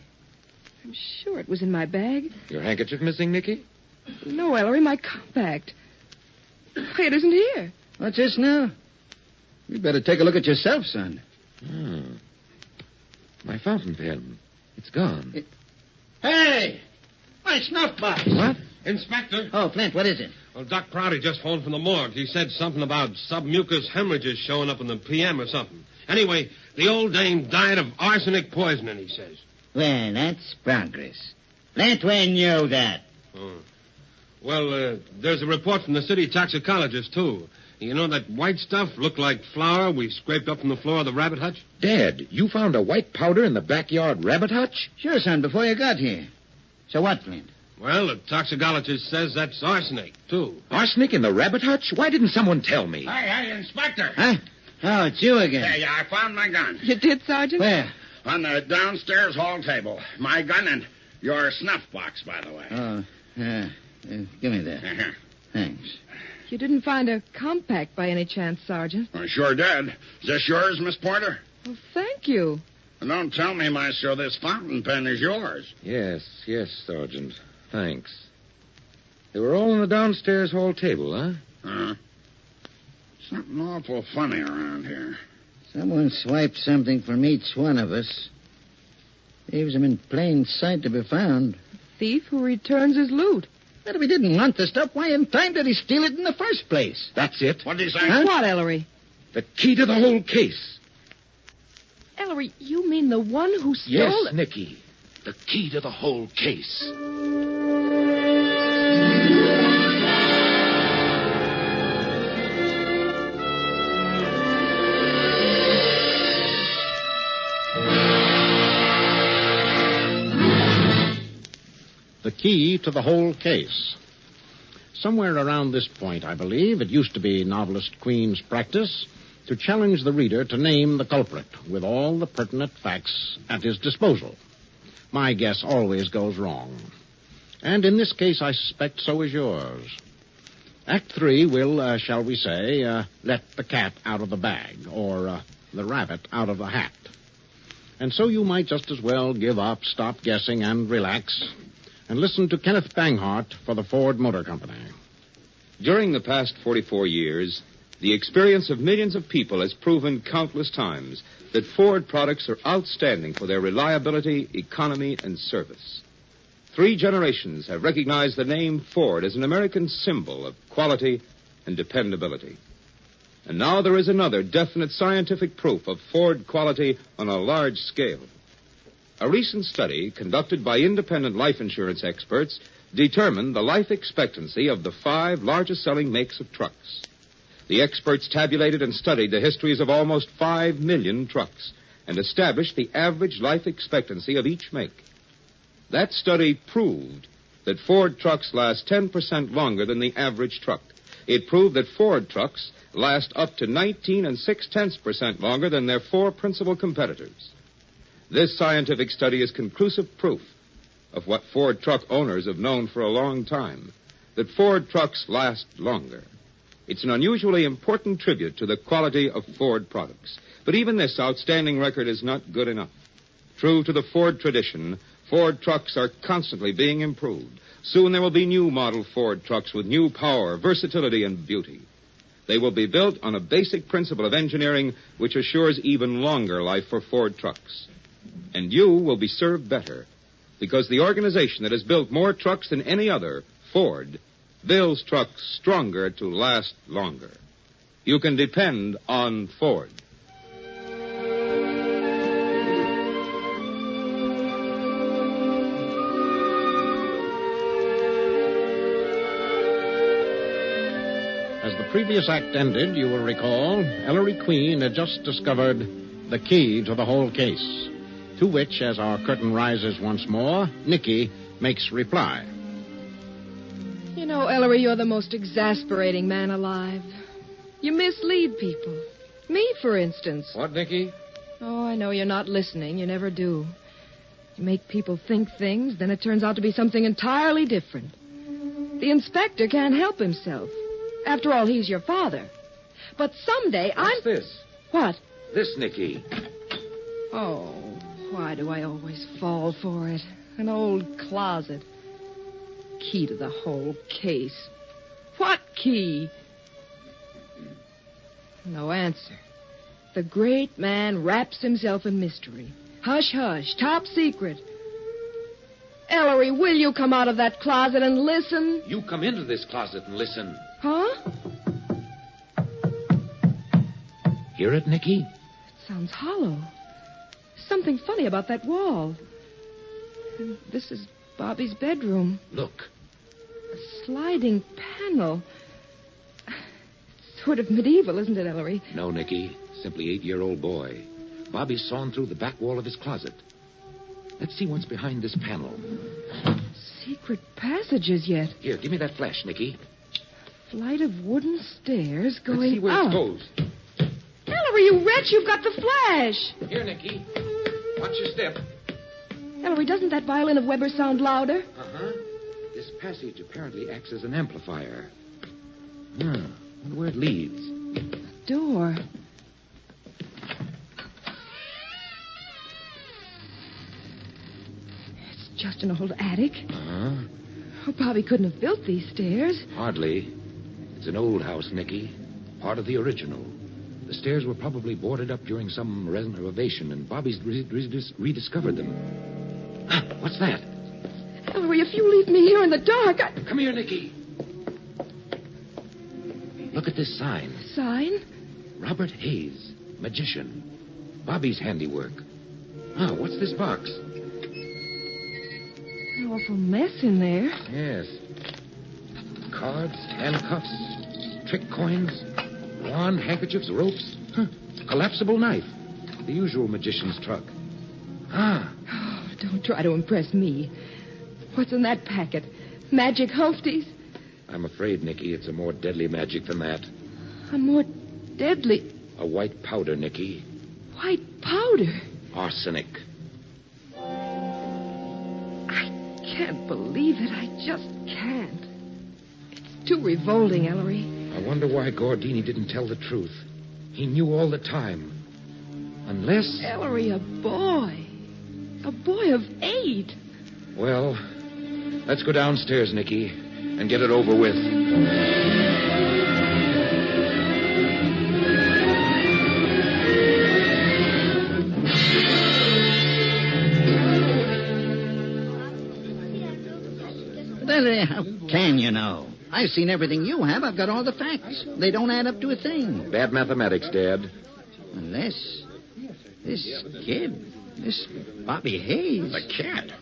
I'm sure it was in my bag. Your handkerchief missing, Nicky? No, Ellery, my compact. Why, it isn't here. What's this now? You'd better take a look at yourself, son. My fountain pen. It's gone. Hey! My snuff box. What? Inspector. Oh, Flint, what is it? Well, Doc Prouty just phoned from the morgue. He said something about submucous hemorrhages showing up in the PM or something. Anyway, the old dame died of arsenic poisoning, he says. Well, that's progress. Flint, when knew that? Oh. Well, there's a report from the city toxicologist, too. You know that white stuff looked like flour we scraped up from the floor of the rabbit hutch? Dad, you found a white powder in the backyard rabbit hutch? Sure, son, before you got here. So what, Flint? Well, the toxicologist says that's arsenic, too. Arsenic in the rabbit hutch? Why didn't someone tell me? Hey, Inspector. Huh? Oh, it's you again. Yeah, I found my gun. You did, Sergeant? Where? On the downstairs hall table. My gun and your snuff box, by the way. Oh, give me that. Uh-huh. Thanks. You didn't find a compact by any chance, Sergeant? I sure did. Is this yours, Miss Porter? Well, thank you. And don't tell me, Maestro, this fountain pen is yours. Yes, Sergeant. Thanks. They were all on the downstairs hall table, huh? Something awful funny around here. Someone swiped something from each one of us. Leaves him in plain sight to be found. Thief who returns his loot. But if he didn't want the stuff, why in time did he steal it in the first place? That's it. What did he say? Huh? What, Ellery? The key to the whole case. Ellery, you mean the one who stole Yes, it? Nicky. The key to the whole case. The key to the whole case. Somewhere around this point, I believe, it used to be novelist Queen's practice to challenge the reader to name the culprit with all the pertinent facts at his disposal. My guess always goes wrong. And in this case, I suspect so is yours. Act 3 will, shall we say, let the cat out of the bag, or the rabbit out of the hat. And so you might just as well give up, stop guessing, and relax, and listen to Kenneth Banghart for the Ford Motor Company. During the past 44 years, the experience of millions of people has proven countless times that Ford products are outstanding for their reliability, economy, and service. 3 generations have recognized the name Ford as an American symbol of quality and dependability. And now there is another definite scientific proof of Ford quality on a large scale. A recent study conducted by independent life insurance experts determined the life expectancy of the 5 largest-selling makes of trucks. The experts tabulated and studied the histories of almost 5 million trucks and established the average life expectancy of each make. That study proved that Ford trucks last 10% longer than the average truck. It proved that Ford trucks last up to 19 6/10% longer than their 4 principal competitors. This scientific study is conclusive proof of what Ford truck owners have known for a long time, that Ford trucks last longer. It's an unusually important tribute to the quality of Ford products. But even this outstanding record is not good enough. True to the Ford tradition, Ford trucks are constantly being improved. Soon there will be new model Ford trucks with new power, versatility, and beauty. They will be built on a basic principle of engineering which assures even longer life for Ford trucks. And you will be served better because the organization that has built more trucks than any other, Ford, builds trucks stronger to last longer. You can depend on Ford. As the previous act ended, you will recall, Ellery Queen had just discovered the key to the whole case, to which, as our curtain rises once more, Nicky makes reply. You know, Ellery, you're the most exasperating man alive. You mislead people. Me, for instance. What, Nicky? Oh, I know you're not listening. You never do. You make people think things, then it turns out to be something entirely different. The inspector can't help himself. After all, he's your father. But someday What's this? What? This, Nicky. Oh, why do I always fall for it? An old closet. Key to the whole case. What key? No answer. The great man wraps himself in mystery. Hush, hush, top secret. Ellery, will you come out of that closet and listen? You come into this closet and listen. Huh? Hear it, Nicky? It sounds hollow. Something funny about that wall. And this is Bobby's bedroom. Look. A sliding panel. Sort of medieval, isn't it, Ellery? No, Nicky. Simply 8-year-old boy. Bobby's sawn through the back wall of his closet. Let's see what's behind this panel. Secret passages yet. Here, give me that flash, Nicky. Flight of wooden stairs going Let's see where up. it goes. Ellery, you wretch, you've got the flash. Here, Nicky. Watch your step. Ellery, doesn't that violin of Weber's sound louder? Uh-huh. This passage apparently acts as an amplifier. Wonder where it leads. Door. It's just an old attic. Uh-huh. Oh, Bobby couldn't have built these stairs. Hardly. It's an old house, Nicky. Part of the original. The stairs were probably boarded up during some renovation, and Bobby's rediscovered them. What's that? Ellery, if you leave me here in the dark, Come here, Nicky. Look at this sign. Sign? Robert Hayes, magician. Bobby's handiwork. What's this box? An awful mess in there. Yes. Cards, handcuffs, trick coins, wand, handkerchiefs, ropes. Collapsible knife. The usual magician's truck. Oh, don't try to impress me. What's in that packet? Magic Humpties? I'm afraid, Nicky, it's a more deadly magic than that. A more deadly... A white powder, Nicky. White powder? Arsenic. I can't believe it. I just can't. It's too revolting, Ellery. I wonder why Gordini didn't tell the truth. He knew all the time. Unless... Ellery, a boy. A boy of 8. Well, let's go downstairs, Nicky, and get it over with. How can you know? I've seen everything you have. I've got all the facts. They don't add up to a thing. Bad mathematics, Dad. Unless this kid, this Bobby Hayes. The kid?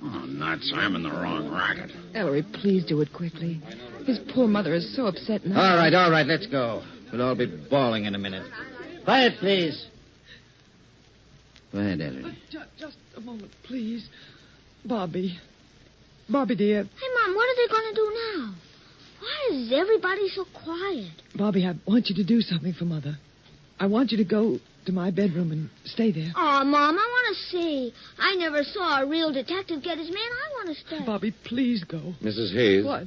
Oh, nuts. I'm in the wrong racket. Ellery, please do it quickly. His poor mother is so upset now. All right, let's go. We'll all be bawling in a minute. Quiet, please. Go ahead, Ellery. Just a moment, please. Bobby, dear. Hey, Mom, what are they going to do now? Why is everybody so quiet? Bobby, I want you to do something for Mother. I want you to go to my bedroom and stay there. Oh, Mom, I want to see. I never saw a real detective get his man. I want to stay. Bobby, please go. Mrs. Hayes. What?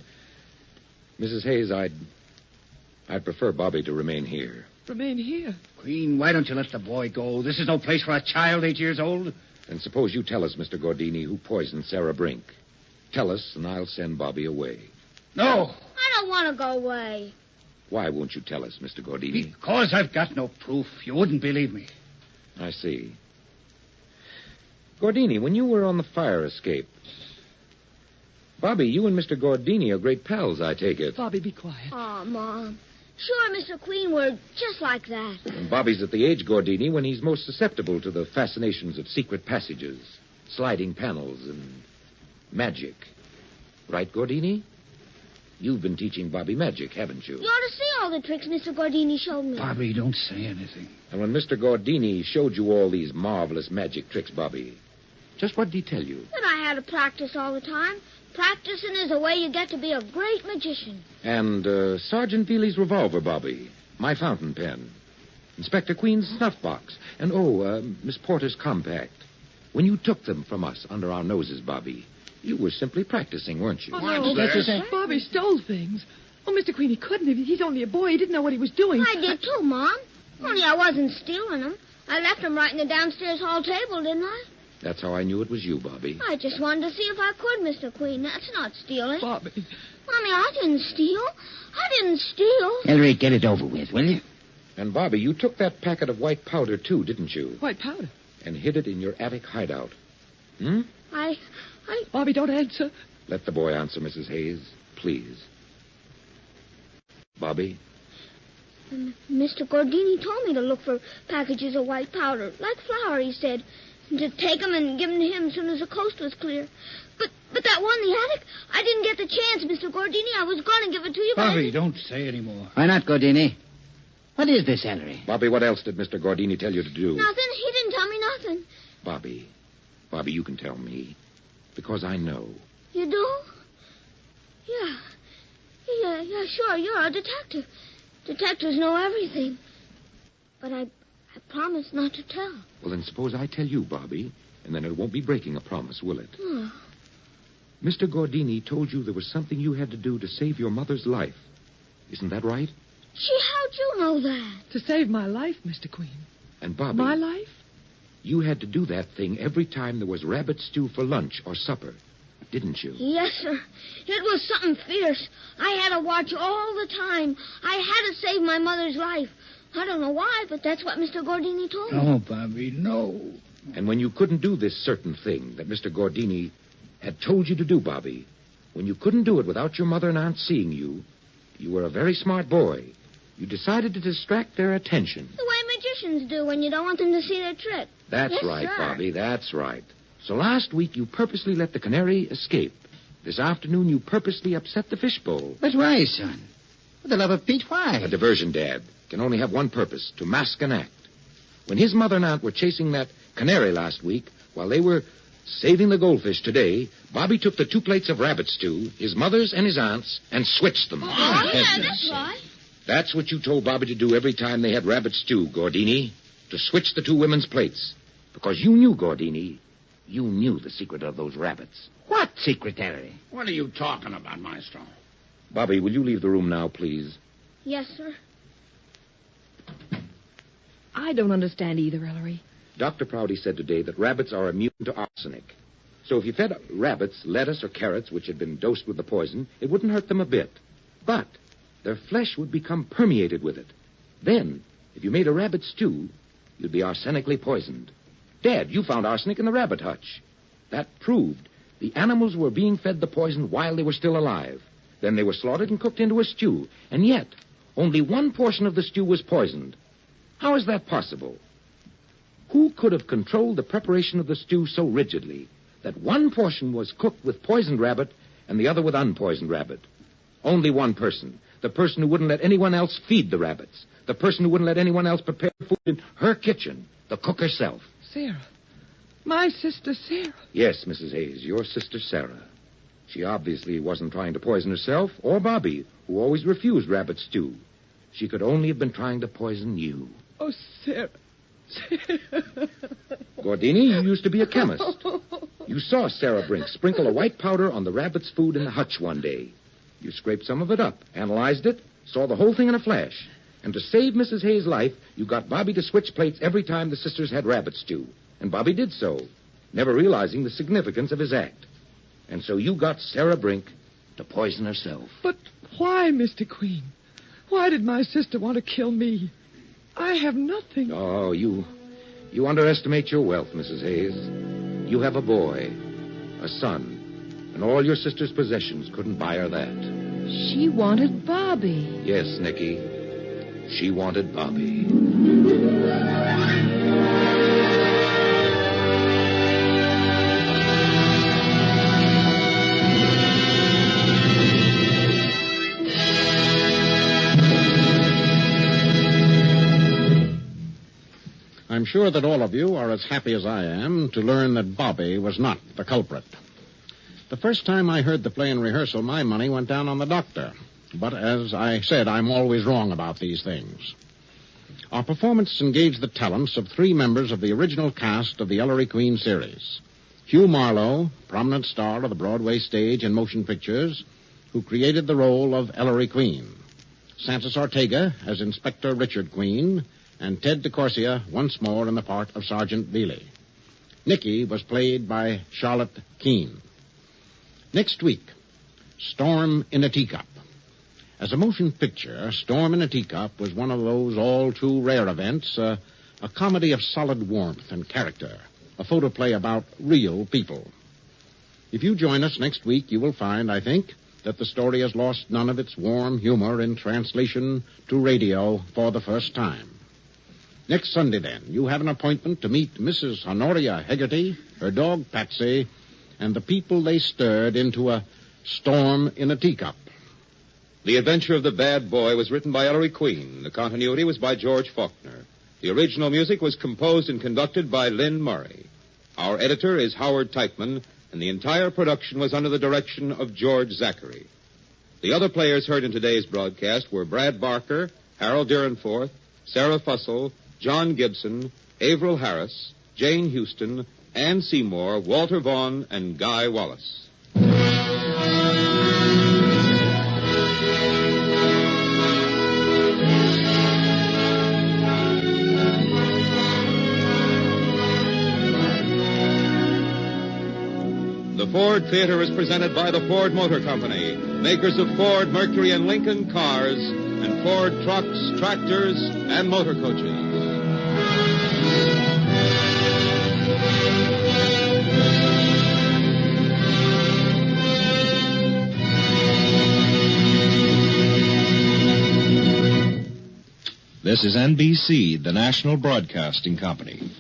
Mrs. Hayes, I'd prefer Bobby to remain here. Remain here? Queen, why don't you let the boy go? This is no place for a child 8 years old. And suppose you tell us, Mr. Gordini, who poisoned Sarah Brink. Tell us, and I'll send Bobby away. No. I don't want to go away. Why won't you tell us, Mr. Gordini? Because I've got no proof. You wouldn't believe me. I see. Gordini, when you were on the fire escape... Bobby, you and Mr. Gordini are great pals, I take it. Bobby, be quiet. Oh, Mom. Sure, Mr. Queen, we're just like that. And Bobby's at the age, Gordini, when he's most susceptible to the fascinations of secret passages, sliding panels, and magic. Right, Gordini? You've been teaching Bobby magic, haven't you? You ought to see all the tricks Mr. Gordini showed me. Bobby, don't say anything. And when Mr. Gordini showed you all these marvelous magic tricks, Bobby, just what did he tell you? That I had to practice all the time. Practicing is the way you get to be a great magician. And Sergeant Veely's revolver, Bobby. My fountain pen. Inspector Queen's snuff box. And, Miss Porter's compact. When you took them from us under our noses, Bobby, you were simply practicing, weren't you? Oh, no. Bobby stole things. Oh, Mr. Queen, he couldn't have. He's only a boy. He didn't know what he was doing. I did too, Mom. Only I wasn't stealing them. I left them right in the downstairs hall table, didn't I? That's how I knew it was you, Bobby. I just wanted to see if I could, Mr. Queen. That's not stealing. Bobby. Mommy, I didn't steal. Ellery, get it over with, will you? And, Bobby, you took that packet of white powder, too, didn't you? White powder? And hid it in your attic hideout. Bobby, don't answer. Let the boy answer, Mrs. Hayes, please. Bobby? Mr. Gordini told me to look for packages of white powder, like flour, he said, and to take them and give them to him as soon as the coast was clear. But that one in the attic, I didn't get the chance, Mr. Gordini. I was going to give it to you, but Bobby, don't say any more. Why not, Gordini? What is this, Ellery? Bobby, what else did Mr. Gordini tell you to do? Nothing. He didn't tell me nothing. Bobby, you can tell me. Because I know. You do? Yeah, sure. You're a detective. Detectives know everything. But I promised not to tell. Well, then suppose I tell you, Bobby, and then it won't be breaking a promise, will it? Oh. Mr. Gordini told you there was something you had to do to save your mother's life. Isn't that right? Gee, how'd you know that? To save my life, Mr. Queen. And, Bobby... My life? You had to do that thing every time there was rabbit stew for lunch or supper, didn't you? Yes, sir. It was something fierce. I had to watch all the time. I had to save my mother's life. I don't know why, but that's what Mr. Gordini told me. No, Bobby, no. And when you couldn't do this certain thing that Mr. Gordini had told you to do, Bobby, when you couldn't do it without your mother and aunt seeing you, you were a very smart boy. You decided to distract their attention. The way magicians do when you don't want them to see their trick. That's Yes, right, sir. Bobby, that's right. So last week you purposely let the canary escape. This afternoon you purposely upset the fishbowl. But why, son? For the love of Pete, why? A diversion, Dad, can only have one purpose, to mask an act. When his mother and aunt were chasing that canary last week, while they were saving the goldfish today, Bobby took the 2 plates of rabbit stew, his mother's and his aunt's, and switched them. Oh, yeah, that's right. That's what you told Bobby to do every time they had rabbit stew, Gordini, to switch the 2 women's plates. Because you knew, Gordini, you knew the secret of those rabbits. What secretary? What are you talking about, Maestro? Bobby, will you leave the room now, please? Yes, sir. I don't understand either, Ellery. Dr. Prouty said today that rabbits are immune to arsenic. So if you fed rabbits lettuce or carrots which had been dosed with the poison, it wouldn't hurt them a bit. But their flesh would become permeated with it. Then, if you made a rabbit stew, you'd be arsenically poisoned. Dad, you found arsenic in the rabbit hutch. That proved the animals were being fed the poison while they were still alive. Then they were slaughtered and cooked into a stew. And yet, only one portion of the stew was poisoned. How is that possible? Who could have controlled the preparation of the stew so rigidly that one portion was cooked with poisoned rabbit and the other with unpoisoned rabbit? Only one person. The person who wouldn't let anyone else feed the rabbits. The person who wouldn't let anyone else prepare food in her kitchen. The cook herself. Sarah. My sister Sarah. Yes, Mrs. Hayes, your sister Sarah. She obviously wasn't trying to poison herself or Bobby, who always refused rabbit stew. She could only have been trying to poison you. Oh, Sarah. Gordini, you used to be a chemist. You saw Sarah Brink sprinkle a white powder on the rabbit's food in the hutch one day. You scraped some of it up, analyzed it, saw the whole thing in a flash. And to save Mrs. Hayes' life, you got Bobby to switch plates every time the sisters had rabbit stew. And Bobby did so, never realizing the significance of his act. And so you got Sarah Brink to poison herself. But why, Mr. Queen? Why did my sister want to kill me? I have nothing. Oh, you underestimate your wealth, Mrs. Hayes. You have a boy, a son, and all your sister's possessions couldn't buy her that. She wanted Bobby. Yes, Nicky. She wanted Bobby. I'm sure that all of you are as happy as I am to learn that Bobby was not the culprit. The first time I heard the play in rehearsal, my money went down on the doctor. But as I said, I'm always wrong about these things. Our performance engaged the talents of 3 members of the original cast of the Ellery Queen series. Hugh Marlowe, prominent star of the Broadway stage and motion pictures, who created the role of Ellery Queen. Santos Ortega as Inspector Richard Queen, and Ted DeCorsia once more in the part of Sergeant Bealey. Nicky was played by Charlotte Keene. Next week, Storm in a Teacup. As a motion picture, Storm in a Teacup was one of those all too rare events, a comedy of solid warmth and character, a photoplay about real people. If you join us next week, you will find, I think, that the story has lost none of its warm humor in translation to radio for the first time. Next Sunday, then, you have an appointment to meet Mrs. Honoria Hegarty, her dog Patsy, and the people they stirred into a storm in a teacup. The Adventure of the Bad Boy was written by Ellery Queen. The continuity was by George Faulkner. The original music was composed and conducted by Lynn Murray. Our editor is Howard Teichman, and the entire production was under the direction of George Zachary. The other players heard in today's broadcast were Brad Barker, Harold Deerenforth, Sarah Fussell, John Gibson, Averill Harris, Jane Houston, Ann Seymour, Walter Vaughn, and Guy Wallace. The Ford Theater is presented by the Ford Motor Company, makers of Ford, Mercury, and Lincoln cars, and Ford trucks, tractors, and motor coaches. This is NBC, the National Broadcasting Company.